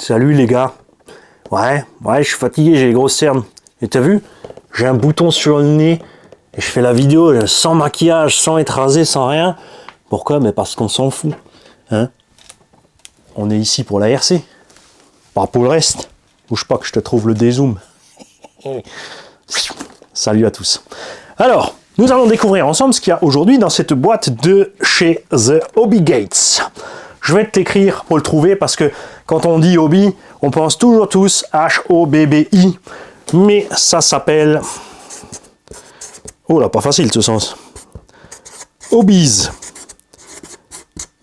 Salut les gars. Ouais, je suis fatigué, j'ai les grosses cernes. Et t'as vu? J'ai un bouton sur le nez et je fais la vidéo sans maquillage, sans être rasé, sans rien. Pourquoi? Mais parce qu'on s'en fout. Hein? On est ici pour la RC. Pas pour le reste. Bouge pas que je te trouve le dézoom. Salut à tous. Alors, nous allons découvrir ensemble ce qu'il y a aujourd'hui dans cette boîte de chez The Hobby Gates. Je vais te l'écrire pour le trouver parce que quand on dit hobby, on pense toujours tous H-O-B-B-I. Mais ça s'appelle... Oh là, pas facile ce sens. Hobbies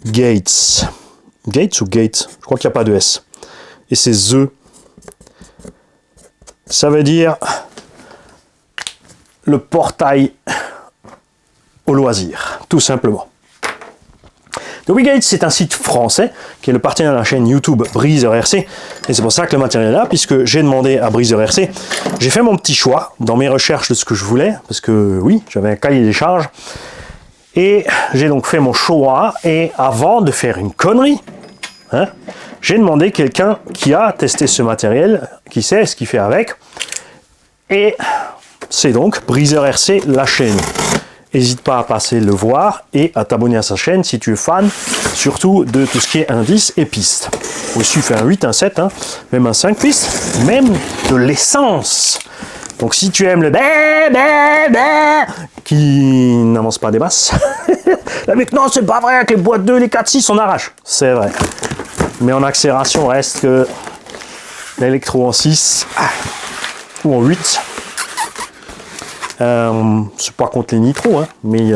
Gates. Gates ou Gates? Je crois qu'il n'y a pas de S. Et c'est The. Ça veut dire le portail au loisir, tout simplement. The Hobby Gates, c'est un site français qui est le partenaire de la chaîne YouTube Breezer RC. Et c'est pour ça que le matériel est là, puisque j'ai demandé à Breezer RC. J'ai fait mon petit choix dans mes recherches de ce que je voulais, parce que oui, j'avais un cahier des charges. Et j'ai donc fait mon choix. Et avant de faire une connerie, hein, j'ai demandé quelqu'un qui a testé ce matériel, qui sait ce qu'il fait avec. Et c'est donc Breezer RC, la chaîne. N'hésite pas à passer le voir et à t'abonner à sa chaîne si tu es fan, surtout de tout ce qui est indice et pistes. Aussi fait un 8, un 7, hein, même un 5 pistes, même de l'essence. Donc si tu aimes le qui n'avance pas des basses, là maintenant c'est pas vrai, avec les boîtes 2, les 4-6 on arrache. C'est vrai. Mais en accélération reste que l'électro en 6 ou en 8. C'est pas contre les nitros, hein, mais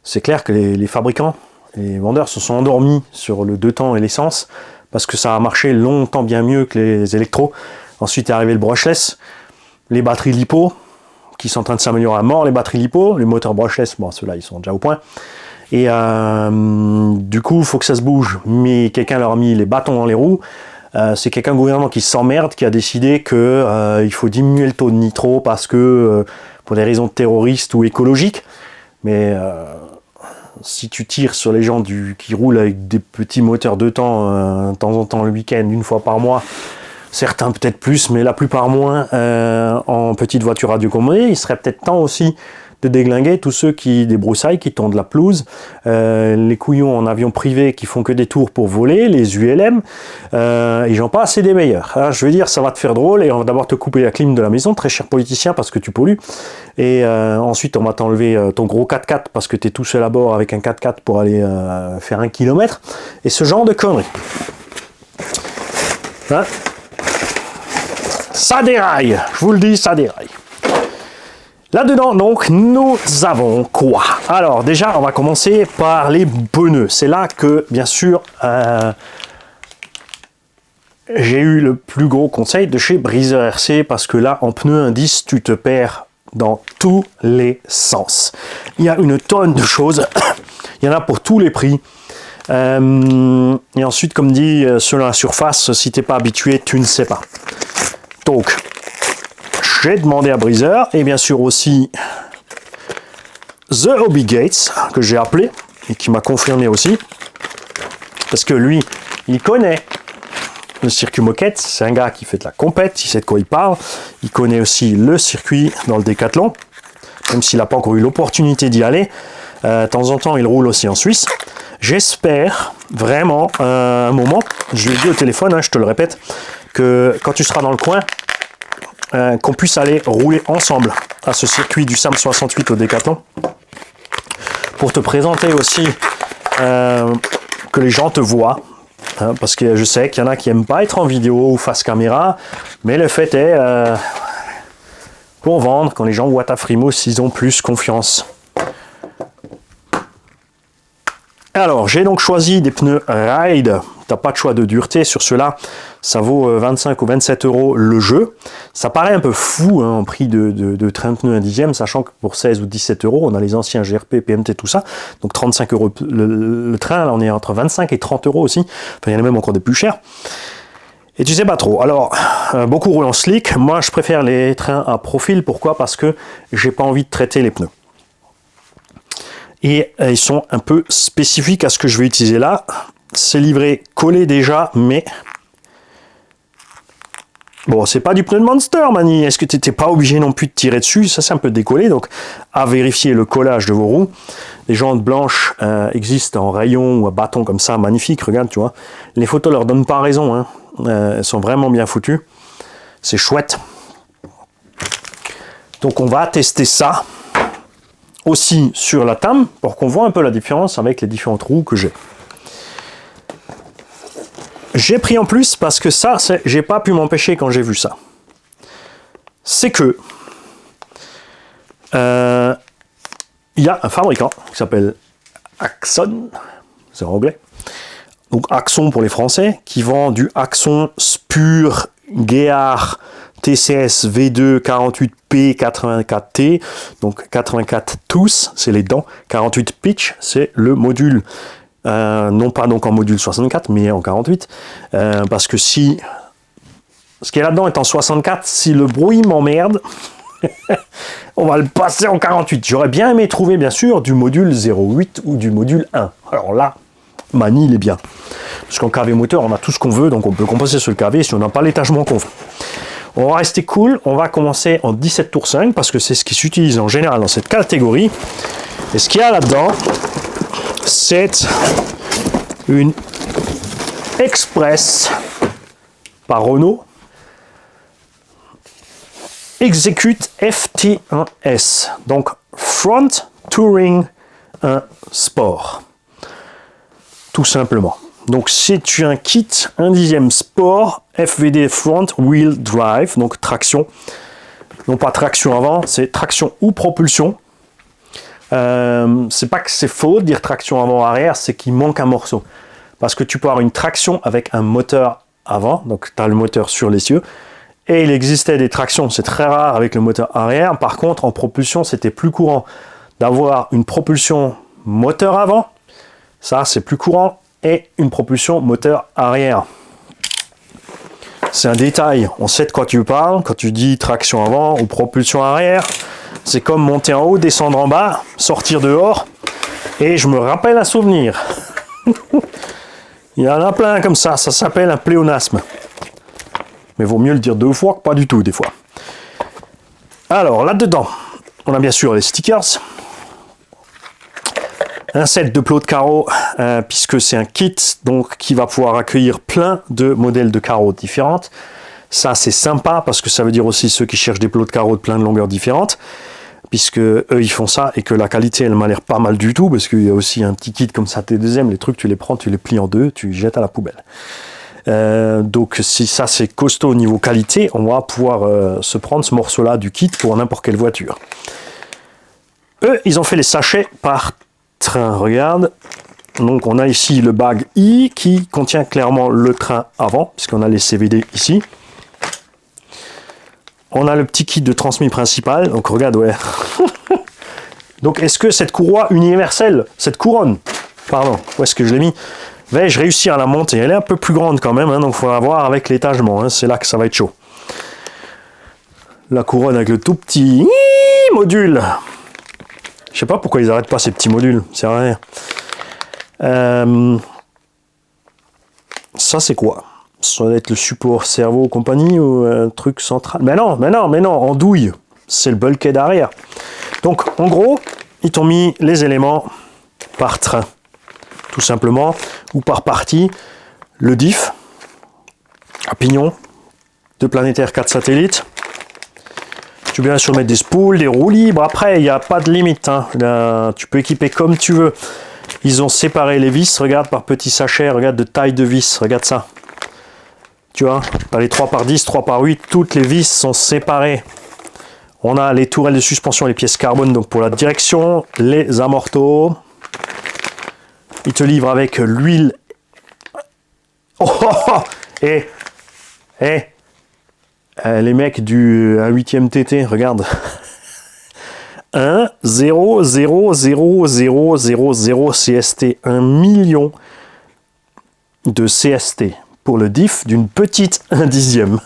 c'est clair que les fabricants, les vendeurs se sont endormis sur le 2 temps et l'essence parce que ça a marché longtemps bien mieux que les électros. Ensuite est arrivé le brushless, les batteries LiPo qui sont en train de s'améliorer à mort, les batteries LiPo, les moteurs brushless, bon ceux-là ils sont déjà au point. Et du coup il faut que ça se bouge, mais quelqu'un leur a mis les bâtons dans les roues. C'est quelqu'un au gouvernement qui s'emmerde, qui a décidé que il faut diminuer le taux de nitro parce que pour des raisons terroristes ou écologiques. Mais si tu tires sur les gens qui roulent avec des petits moteurs de temps en temps le week-end, une fois par mois, certains peut-être plus, mais la plupart moins, en petite voiture radiocommandée, il serait peut-être temps aussi de déglinguer tous ceux qui débroussaillent, qui tondent la pelouse, les couillons en avion privé qui font que des tours pour voler, les ULM, et j'en passe, c'est des meilleurs. Alors, je veux dire, ça va te faire drôle, et on va d'abord te couper la clim de la maison, très cher politicien, parce que tu pollues, et ensuite on va t'enlever ton gros 4x4 parce que tu es tout seul à bord avec un 4x4 pour aller faire 1 kilomètre, et ce genre de conneries. Hein? Ça déraille, je vous le dis, ça déraille. Là-dedans, donc, nous avons quoi? Alors, déjà, on va commencer par les pneus. C'est là que, bien sûr, j'ai eu le plus gros conseil de chez Breezer RC, parce que là, en pneu indice, tu te perds dans tous les sens. Il y a une tonne de choses. Il y en a pour tous les prix. Et ensuite, comme dit, sur la surface, si tu n'es pas habitué, tu ne sais pas. Donc, j'ai demandé à Breezer, et bien sûr aussi The Hobby Gates, que j'ai appelé, et qui m'a confirmé aussi, parce que lui, il connaît le circuit moquette, c'est un gars qui fait de la compète, il sait de quoi il parle, il connaît aussi le circuit dans le décathlon, même s'il n'a pas encore eu l'opportunité d'y aller, de temps en temps il roule aussi en Suisse. J'espère vraiment un moment, je lui ai dit au téléphone, hein, je te le répète, que quand tu seras dans le coin, qu'on puisse aller rouler ensemble à ce circuit du SAM 68 au Décathlon pour te présenter aussi que les gens te voient, hein, parce que je sais qu'il y en a qui n'aiment pas être en vidéo ou face caméra, mais le fait est pour vendre, quand les gens voient ta frimousse, ils ont plus confiance. Alors, j'ai donc choisi des pneus Ride. Tu n'as pas de choix de dureté sur ceux-là. Ça vaut 25 ou 27 euros le jeu. Ça paraît un peu fou hein, en prix de train de pneus 1/10, sachant que pour 16 ou 17 euros, on a les anciens GRP, PMT, tout ça. Donc 35 euros le train. Là, on est entre 25 et 30 euros aussi. Enfin, il y en a même encore des plus chers. Et tu sais pas trop. Alors, beaucoup roulent en slick. Moi, je préfère les trains à profil. Pourquoi? Parce que j'ai pas envie de traiter les pneus. Et ils sont un peu spécifiques à ce que je vais utiliser là. C'est livré collé déjà, mais Bon, c'est pas du pneu de Monster, Mani. Est-ce que tu n'étais pas obligé non plus de tirer dessus? Ça, c'est un peu décollé, donc à vérifier le collage de vos roues. Les jantes blanches existent en rayon ou à bâton comme ça, magnifique, regarde, tu vois. Les photos leur donnent pas raison, hein. Elles sont vraiment bien foutues. C'est chouette. Donc on va tester ça aussi sur la table pour qu'on voit un peu la différence avec les différentes roues que j'ai. J'ai pris en plus parce que ça, j'ai pas pu m'empêcher quand j'ai vu ça. C'est que il y a un fabricant qui s'appelle Axon, c'est en anglais. Donc Axon pour les Français, qui vend du Axon Spur Gear TCS V2 48P 84T, donc 84 tous, c'est les dents, 48 pitch, c'est le module. Non pas donc en module 64, mais en 48, parce que si ce qui est là-dedans est en 64, si le bruit m'emmerde, on va le passer en 48. J'aurais bien aimé trouver, bien sûr, du module 08 ou du module 1. Alors là, Mani, il est bien. Parce qu'en KV moteur, on a tout ce qu'on veut, donc on peut compenser sur le KV si on n'a pas l'étagement qu'on veut. On va rester cool, on va commencer en 17 tours 5, parce que c'est ce qui s'utilise en général dans cette catégorie. Et ce qu'il y a là-dedans, c'est une Express par Renault Execute FT1S, donc Front Touring 1 Sport, tout simplement. Donc c'est un kit 1/10 Sport FVD Front Wheel Drive, donc traction, non pas traction avant, c'est traction ou propulsion. C'est pas que c'est faux de dire traction avant-arrière, c'est qu'il manque un morceau. Parce que tu peux avoir une traction avec un moteur avant, donc tu as le moteur sur l'essieu, et il existait des tractions, c'est très rare avec le moteur arrière. Par contre, en propulsion, c'était plus courant d'avoir une propulsion moteur avant, ça c'est plus courant, et une propulsion moteur arrière. C'est un détail, on sait de quoi tu parles quand tu dis traction avant ou propulsion arrière. C'est comme monter en haut, descendre en bas, sortir dehors. Et je me rappelle un souvenir. Il y en a plein comme ça s'appelle un pléonasme. Mais vaut mieux le dire 2 fois que pas du tout des fois. Alors là-dedans, on a bien sûr les stickers. Un set de plots de carreaux, puisque c'est un kit donc, qui va pouvoir accueillir plein de modèles de carreaux différentes. Ça c'est sympa parce que ça veut dire aussi ceux qui cherchent des plots de carreaux de plein de longueurs différentes. Puisque eux ils font ça et que la qualité elle m'a l'air pas mal du tout, parce qu'il y a aussi un petit kit comme ça T2M, les trucs tu les prends, tu les plies en deux, tu les jettes à la poubelle. Donc si ça c'est costaud au niveau qualité, on va pouvoir se prendre ce morceau là du kit pour n'importe quelle voiture. Eux ils ont fait les sachets par train, regarde. Donc on a ici le bag I qui contient clairement le train avant, puisqu'on a les CVD ici. On a le petit kit de transmis principal, donc regarde, ouais. Donc est-ce que cette courroie universelle, cette couronne, pardon, où est-ce que je l'ai mis, vais-je réussir à la monter? Elle est un peu plus grande quand même, hein, donc il faut la voir avec l'étagement, hein, c'est là que ça va être chaud. La couronne avec le tout petit module. Je sais pas pourquoi ils arrêtent pas ces petits modules, c'est rien. Ça c'est quoi? Ça doit être le support cerveau compagnie ou un truc central. Mais non, en douille. C'est le bulkhead arrière. Donc, en gros, ils t'ont mis les éléments par train. Tout simplement. Ou par partie. Le diff. À pignon. 2 planétaires, 4 satellites. Tu peux bien sûr mettre des spools, des roues libres. Après, il n'y a pas de limite. Hein. Là, tu peux équiper comme tu veux. Ils ont séparé les vis. Regarde par petits sachets. Regarde de taille de vis. Regarde ça. Tu vois, tu as les 3x10, 3x8, toutes les vis sont séparées. On a les tourelles de suspension, les pièces carbone donc pour la direction, les amortos. Ils te livrent avec l'huile. Oh, oh, oh. Et les mecs du 8e TT, regarde. 1 0 0 0 0 0 0 CST, 1 million de CST. Pour le diff d'une petite 1/10.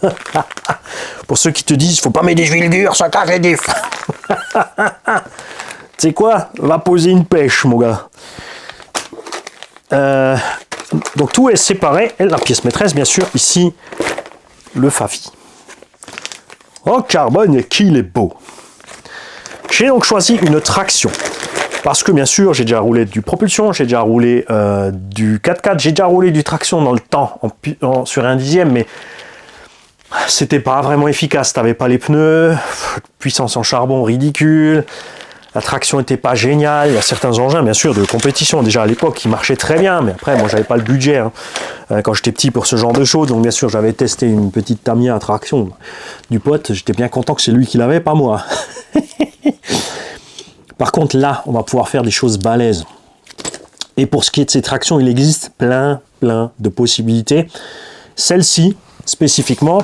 Pour ceux qui te disent, il faut pas mettre des huiles dures, ça cache les diffs. Tu sais quoi? Va poser une pêche, mon gars. Donc tout est séparé. Et la pièce maîtresse, bien sûr, ici, le Fafi. en carbone et qu'il est beau. J'ai donc choisi une traction. Parce que bien sûr, j'ai déjà roulé du propulsion, j'ai déjà roulé du 4x4, j'ai déjà roulé du traction dans le temps sur un dixième, mais c'était pas vraiment efficace. T'avais pas les pneus, puissance en charbon ridicule, la traction était pas géniale. Il y a certains engins, bien sûr, de compétition déjà à l'époque qui marchaient très bien, mais après, moi, j'avais pas le budget hein, quand j'étais petit pour ce genre de choses. Donc bien sûr, j'avais testé une petite Tamiya à traction du pote. J'étais bien content que c'est lui qui l'avait, pas moi. Par contre, là, on va pouvoir faire des choses balèzes. Et pour ce qui est de ces tractions, il existe plein de possibilités. Celle-ci, spécifiquement,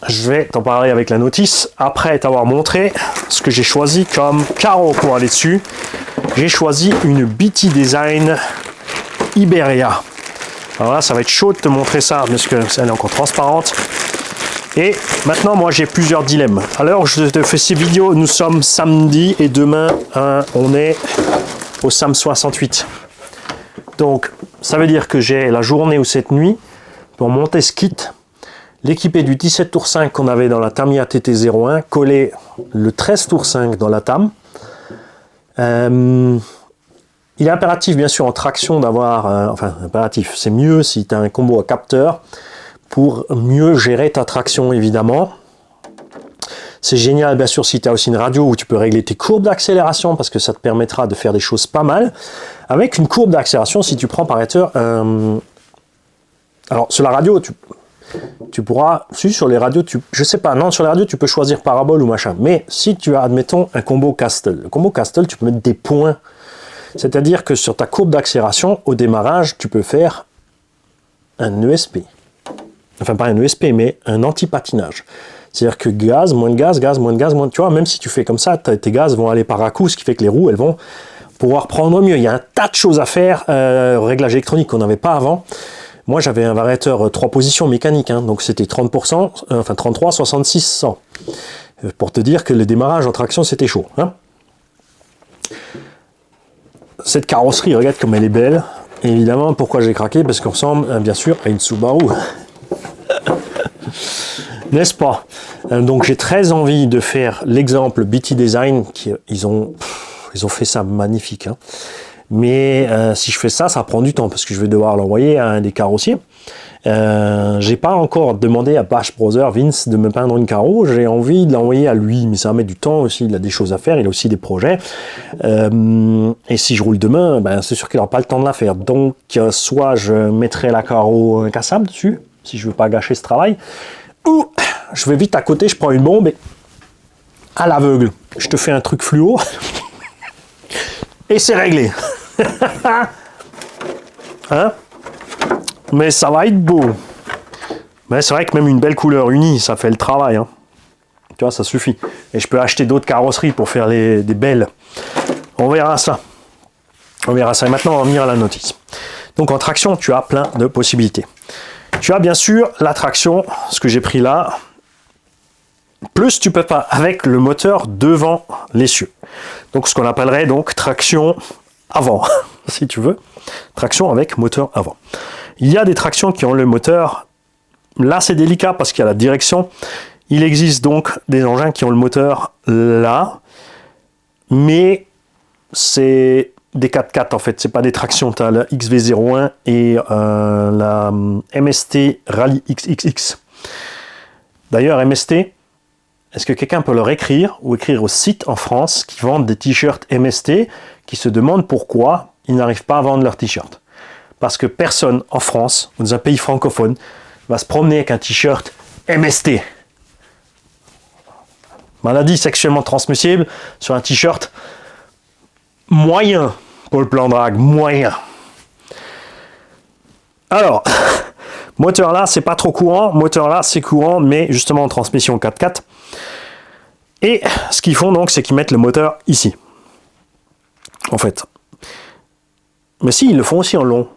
je vais t'en parler avec la notice. Après t'avoir montré ce que j'ai choisi comme carreau pour aller dessus, j'ai choisi une BT Design Iberia. Alors là, ça va être chaud de te montrer ça, parce qu'elle est encore transparente. Et maintenant, moi, j'ai plusieurs dilemmes. À l'heure où je te fais ces vidéos, nous sommes samedi et demain, on est au SAM 68. Donc, ça veut dire que j'ai la journée ou cette nuit pour monter ce kit, l'équipé du 17 tours 5 qu'on avait dans la Tamiya TT01, coller le 13 tours 5 dans la TAM. Il est impératif, bien sûr, en traction d'avoir... enfin, impératif, c'est mieux si tu as un combo à capteur, pour mieux gérer ta traction évidemment. C'est génial bien sûr si tu as aussi une radio où tu peux régler tes courbes d'accélération parce que ça te permettra de faire des choses pas mal. Avec une courbe d'accélération, si tu prends par exemple... alors sur la radio, tu pourras... Si sur les radios, je sais pas, non sur les radios tu peux choisir parabole ou machin. Mais si tu as, admettons, un combo Castle. Le combo Castle, tu peux mettre des points. C'est-à-dire que sur ta courbe d'accélération, au démarrage, tu peux faire un ESP. Enfin, pas un ESP, mais un anti-patinage. C'est-à-dire que gaz, moins de gaz, gaz, moins de gaz, moins de... Tu vois, même si tu fais comme ça, tes gaz vont aller par à-coup, ce qui fait que les roues, elles vont pouvoir prendre mieux. Il y a un tas de choses à faire, réglage électronique qu'on n'avait pas avant. Moi, j'avais un variateur 3 positions mécanique, hein, donc c'était 30%, enfin 33, 66, 100. Pour te dire que le démarrage en traction, c'était chaud. Hein. Cette carrosserie, regarde comme elle est belle. Et évidemment, pourquoi j'ai craqué? Parce qu'on ressemble, bien sûr, à une Subaru. N'est-ce pas? Donc j'ai très envie de faire l'exemple BT Design, ils ont fait ça magnifique. Hein. Mais si je fais ça, ça prend du temps parce que je vais devoir l'envoyer à un des carrossiers. J'ai pas encore demandé à Bash Brothers, Vince, de me peindre une carreau. J'ai envie de l'envoyer à lui, mais ça va mettre du temps aussi. Il a des choses à faire, il a aussi des projets. Et si je roule demain, ben, c'est sûr qu'il n'aura pas le temps de la faire. Donc, soit je mettrai la carreau incassable dessus, si je veux pas gâcher ce travail, ou je vais vite à côté, je prends une bombe et à l'aveugle, je te fais un truc fluo et c'est réglé. Hein? Mais ça va être beau. Mais c'est vrai que même une belle couleur unie, ça fait le travail. Hein. Tu vois, ça suffit. Et je peux acheter d'autres carrosseries pour faire des belles. On verra ça. On verra ça. Et maintenant, on va venir à la notice. Donc en traction, tu as plein de possibilités. Tu as bien sûr la traction, ce que j'ai pris là. Plus tu peux pas avec le moteur devant l'essieu. Donc ce qu'on appellerait donc traction avant, si tu veux. Traction avec moteur avant. Il y a des tractions qui ont le moteur. Là, c'est délicat parce qu'il y a la direction. Il existe donc des engins qui ont le moteur là. Mais c'est des 4x4 en fait. C'est pas des tractions. Tu as la XV01 et la MST Rally XXX. D'ailleurs, MST, est-ce que quelqu'un peut leur écrire ou écrire au site en France qui vendent des t-shirts MST qui se demandent pourquoi ils n'arrivent pas à vendre leurs t-shirts? Parce que personne en France, ou dans un pays francophone, va se promener avec un t-shirt MST. Maladie sexuellement transmissible sur un t-shirt moyen pour le plan drag, moyen. Alors, moteur là, c'est pas trop courant. Moteur là, c'est courant, mais justement en transmission 4x4. Et ce qu'ils font donc, c'est qu'ils mettent le moteur ici. En fait. Mais si, ils le font aussi en long.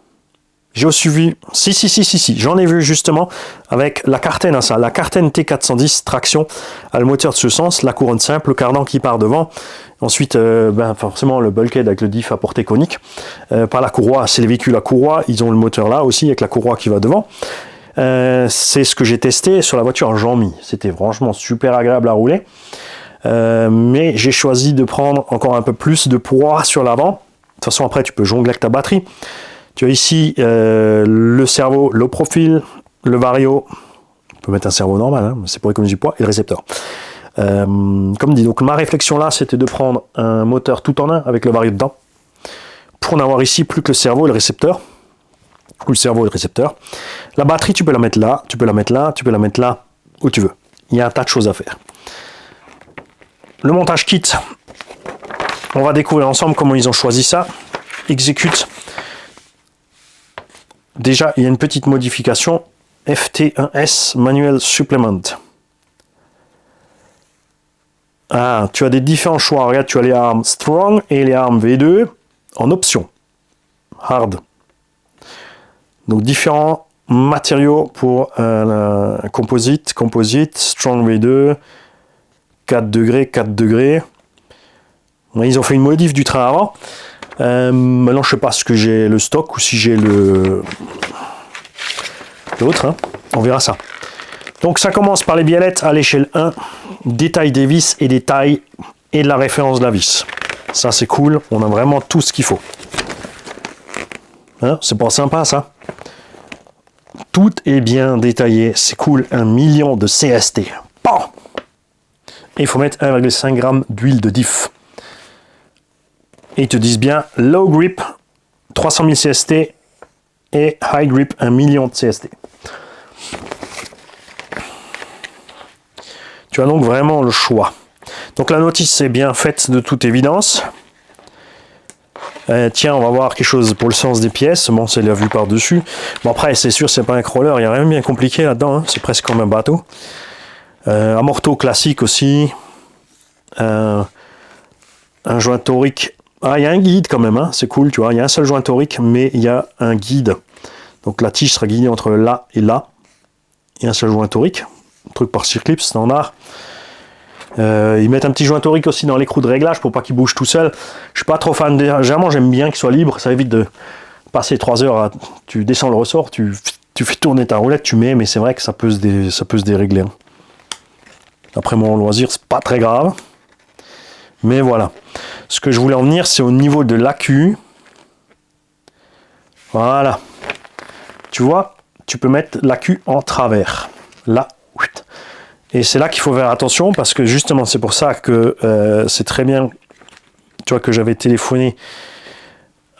J'ai suivi, si, j'en ai vu justement avec la Carten à ça, la Carten T410 traction à le moteur de ce sens, la couronne simple, le cardan qui part devant, ensuite forcément le bulkhead avec le diff à portée conique, par la courroie, c'est les véhicules à courroie, ils ont le moteur là aussi avec la courroie qui va devant, C'est ce que j'ai testé sur la voiture Jean-Mi. C'était franchement super agréable à rouler. Mais j'ai choisi de prendre encore un peu plus de poids sur l'avant. De toute façon, après, tu peux jongler avec ta batterie. Tu as ici le servo, le profil, le vario. On peut mettre un servo normal, hein, c'est pour économiser du poids, et le récepteur. Comme dit, donc ma réflexion là, c'était de prendre un moteur tout en un avec le vario dedans, pour n'avoir ici plus que le servo et le récepteur. Ou le cerveau et le récepteur. La batterie, tu peux la mettre là, tu peux la mettre là, tu peux la mettre là, où tu veux. Il y a un tas de choses à faire. Le montage kit, on va découvrir ensemble comment ils ont choisi ça. Execute. Déjà, il y a une petite modification. FT1S Manual Supplement. Ah, tu as des différents choix. Regarde, tu as les armes Strong et les armes V2 en option. Hard. Donc différents matériaux pour composite, Strong V2, 4 degrés, 4 degrés. Ils ont fait une modif du train avant. Maintenant, je ne sais pas ce que j'ai le stock ou si j'ai l'autre. Hein. On verra ça. Donc ça commence par les biellettes à l'échelle 1, détail des vis et des tailles et de la référence de la vis. Ça c'est cool, on a vraiment tout ce qu'il faut. Hein, c'est pas sympa ça. Tout est bien détaillé, c'est cool, 1 million de CST. Bon. Et il faut mettre 1,5 g d'huile de diff. Et ils te disent bien low grip, 300 000 CST et high grip, 1 million de CST. Tu as donc vraiment le choix. Donc la notice est bien faite de toute évidence. Tiens, on va voir quelque chose pour le sens des pièces. Bon, c'est la vue par-dessus. Bon, après, c'est sûr, c'est pas un crawler. Il n'y a rien de bien compliqué là-dedans. Hein. C'est presque comme un bateau. Amorto classique aussi. Un joint torique. Ah, il y a un guide quand même. Hein. C'est cool, tu vois. Il y a un seul joint torique, mais il y a un guide. Donc la tige sera guidée entre là et là. Il y a un seul joint torique. Un truc par circlip standard. Ils mettent un petit joint torique aussi dans l'écrou de réglage pour pas qu'il bouge tout seul. Je suis pas trop fan. Généralement, j'aime bien qu'il soit libre. Ça évite de passer 3 heures à... Tu descends le ressort, tu fais tourner ta roulette, tu mets, mais c'est vrai que ça peut se dérégler. Hein. Après mon loisir, c'est pas très grave. Mais voilà. Ce que je voulais en venir, c'est au niveau de l'accu. Voilà. Tu vois, tu peux mettre l'accu en travers. Là. Et c'est là qu'il faut faire attention parce que justement c'est pour ça que c'est très bien, tu vois, que j'avais téléphoné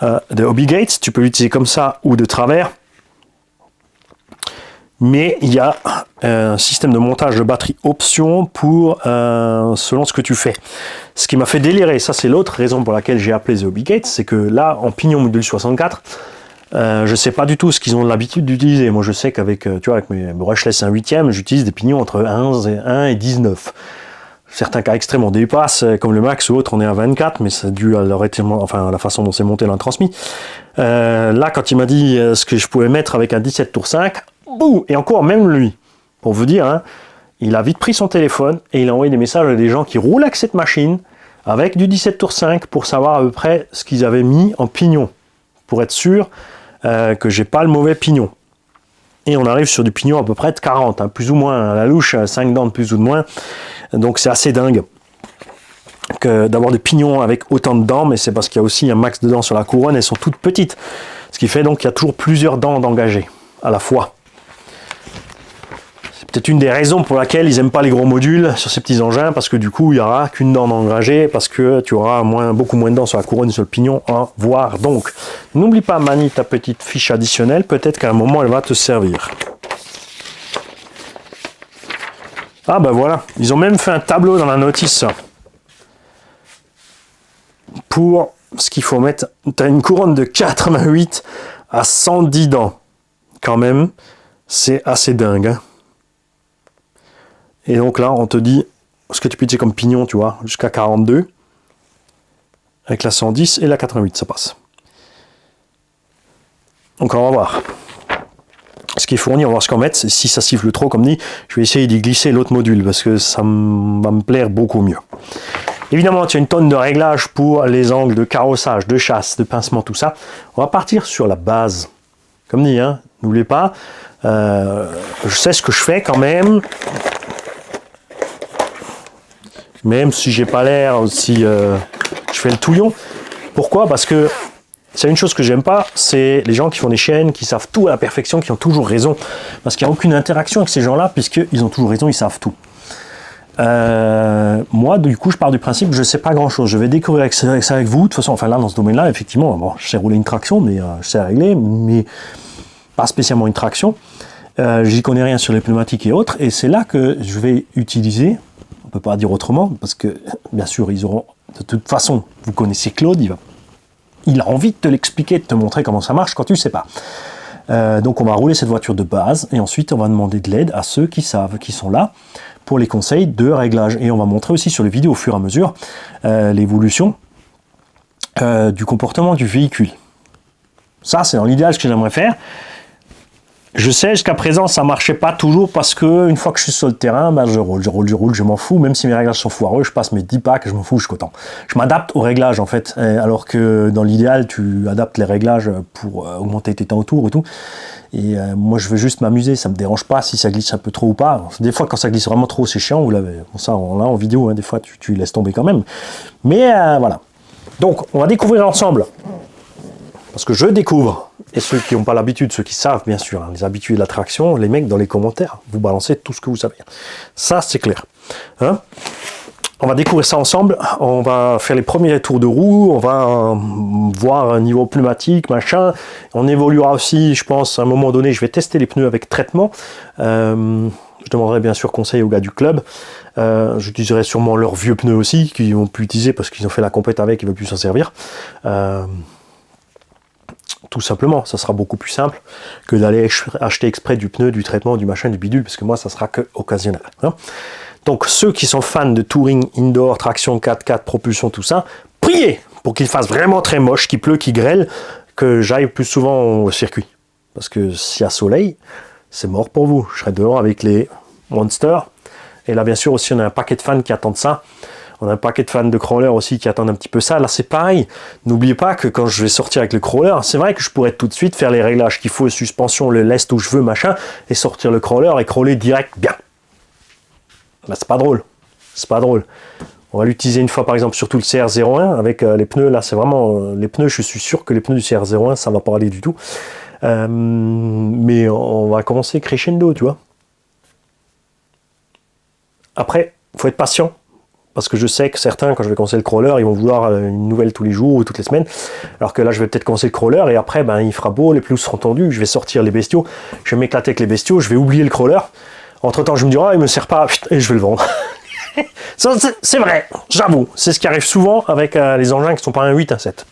de Hobbygates. Tu peux l'utiliser comme ça ou de travers. Mais il y a un système de montage de batterie option pour selon ce que tu fais. Ce qui m'a fait délirer, ça c'est l'autre raison pour laquelle j'ai appelé The Hobbygates, c'est que là en pignon module 64, je sais pas du tout ce qu'ils ont l'habitude d'utiliser. Moi je sais qu'avec avec mes brushless 1/8, j'utilise des pignons entre 1 et 19. Certains cas extrêmes on dépasse, comme le Max ou autre, on est à 24, mais c'est dû à la façon dont c'est monté l'intransmis. Là quand il m'a dit ce que je pouvais mettre avec un 17 tours 5, bouh, et encore même lui, pour vous dire, hein, il a vite pris son téléphone et il a envoyé des messages à des gens qui roulent avec cette machine avec du 17 tours 5 pour savoir à peu près ce qu'ils avaient mis en pignon, pour être sûr que j'ai pas le mauvais pignon. Et on arrive sur du pignon à peu près de 40, hein, plus ou moins à la louche, 5 dents de plus ou de moins. Donc c'est assez dingue d'avoir des pignons avec autant de dents, mais c'est parce qu'il y a aussi un max de dents sur la couronne, elles sont toutes petites. Ce qui fait donc qu'il y a toujours plusieurs dents d'engagées à la fois. C'est peut-être une des raisons pour laquelle ils n'aiment pas les gros modules sur ces petits engins, parce que du coup il n'y aura qu'une dent d'engagée, parce que tu auras beaucoup moins de dents sur la couronne et sur le pignon à voir. Donc n'oublie pas, manie, ta petite fiche additionnelle, peut-être qu'à un moment elle va te servir. Ah ben voilà, ils ont même fait un tableau dans la notice pour ce qu'il faut mettre. Tu as une couronne de 88 à 110 dents. Quand même, c'est assez dingue. Hein. Et donc là, on te dit ce que tu peux utiliser comme pignon, tu vois, jusqu'à 42. Avec la 110 et la 88, ça passe. Donc on va voir ce qui est fourni, on va voir ce qu'on met. Si ça siffle trop, comme dit, je vais essayer d'y glisser l'autre module parce que ça va me plaire beaucoup mieux. Évidemment, tu as une tonne de réglages pour les angles de carrossage, de chasse, de pincement, tout ça. On va partir sur la base. Comme dit, hein, N'oubliez pas, je sais ce que je fais quand même. Même si j'ai pas l'air, si je fais le touillon. Pourquoi? Parce que c'est une chose que j'aime pas, c'est les gens qui font des chaînes, qui savent tout à la perfection, qui ont toujours raison. Parce qu'il n'y a aucune interaction avec ces gens-là, puisqu'ils ont toujours raison, ils savent tout. Moi, du coup, je pars du principe que je ne sais pas grand-chose. Je vais découvrir ça avec vous. De toute façon, enfin là, dans ce domaine-là, effectivement, bon, je sais rouler une traction, mais je sais régler, mais pas spécialement une traction. J'y connais rien sur les pneumatiques et autres, et c'est là que je vais utiliser, on ne peut pas dire autrement, parce que, bien sûr, ils auront, de toute façon, vous connaissez Claude, il a envie de te l'expliquer, de te montrer comment ça marche quand tu ne sais pas. Donc on va rouler cette voiture de base et ensuite on va demander de l'aide à ceux qui savent, qui sont là pour les conseils de réglage. Et on va montrer aussi sur les vidéos au fur et à mesure l'évolution du comportement du véhicule. Ça c'est dans l'idéal ce que j'aimerais faire. Je sais, jusqu'à présent, ça ne marchait pas toujours parce que une fois que je suis sur le terrain, ben, je roule, je m'en fous. Même si mes réglages sont foireux, je passe mes 10 packs, je m'en fous, je suis content. Je m'adapte aux réglages en fait. Alors que dans l'idéal, tu adaptes les réglages pour augmenter tes temps autour et tout. Et moi, je veux juste m'amuser. Ça ne me dérange pas si ça glisse un peu trop ou pas. Des fois, quand ça glisse vraiment trop, c'est chiant. Vous l'avez. Bon, ça, on l'a en vidéo. Hein, des fois, tu laisses tomber quand même. Mais voilà. Donc, on va découvrir ensemble. Parce que je découvre, et ceux qui n'ont pas l'habitude, ceux qui savent bien sûr, hein, les habitués de la traction, les mecs dans les commentaires, vous balancez tout ce que vous savez. Ça c'est clair. Hein, on va découvrir ça ensemble, on va faire les premiers tours de roue, on va voir un niveau pneumatique, machin. On évoluera aussi, je pense, à un moment donné, je vais tester les pneus avec traitement. Je demanderai bien sûr conseil aux gars du club. J'utiliserai sûrement leurs vieux pneus aussi, qu'ils vont plus utiliser parce qu'ils ont fait la compète avec, ils ne veulent plus s'en servir. Tout simplement, ça sera beaucoup plus simple que d'aller acheter exprès du pneu, du traitement, du machin, du bidule, parce que moi, ça sera que occasionnel. Hein. Donc, ceux qui sont fans de touring, indoor, traction 4x4, propulsion, tout ça, priez pour qu'il fasse vraiment très moche, qu'il pleut, qu'il grêle, que j'aille plus souvent au circuit. Parce que s'il y a soleil, c'est mort pour vous. Je serai dehors avec les monsters. Et là, bien sûr, aussi, on a un paquet de fans qui attendent ça. On a un paquet de fans de crawler aussi qui attendent un petit peu ça. Là, c'est pareil. N'oubliez pas que quand je vais sortir avec le crawler, c'est vrai que je pourrais tout de suite faire les réglages qu'il faut, suspension, le lest où je veux, machin, et sortir le crawler et crawler direct bien. Là, c'est pas drôle. C'est pas drôle. On va l'utiliser une fois, par exemple, surtout le CR01 avec les pneus. Là, c'est vraiment les pneus. Je suis sûr que les pneus du CR01, ça va pas aller du tout. Mais on va commencer crescendo, tu vois. Après, il faut être patient. Parce que je sais que certains, quand je vais commencer le crawler, ils vont vouloir une nouvelle tous les jours ou toutes les semaines. Alors que là, je vais peut-être commencer le crawler et après, ben, il fera beau, les pelouses seront tendues, je vais sortir les bestiaux, je vais m'éclater avec les bestiaux, je vais oublier le crawler. Entre-temps, je me dirai, il me sert pas, et je vais le vendre. Ça, c'est vrai, j'avoue. C'est ce qui arrive souvent avec les engins qui sont pas un 8, un 7.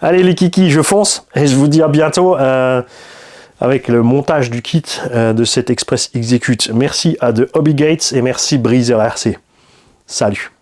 Allez les kikis, je fonce et je vous dis à bientôt. Avec le montage du kit de cet Express Execute. Merci à The Hobby Gates et merci Breezer RC. Salut.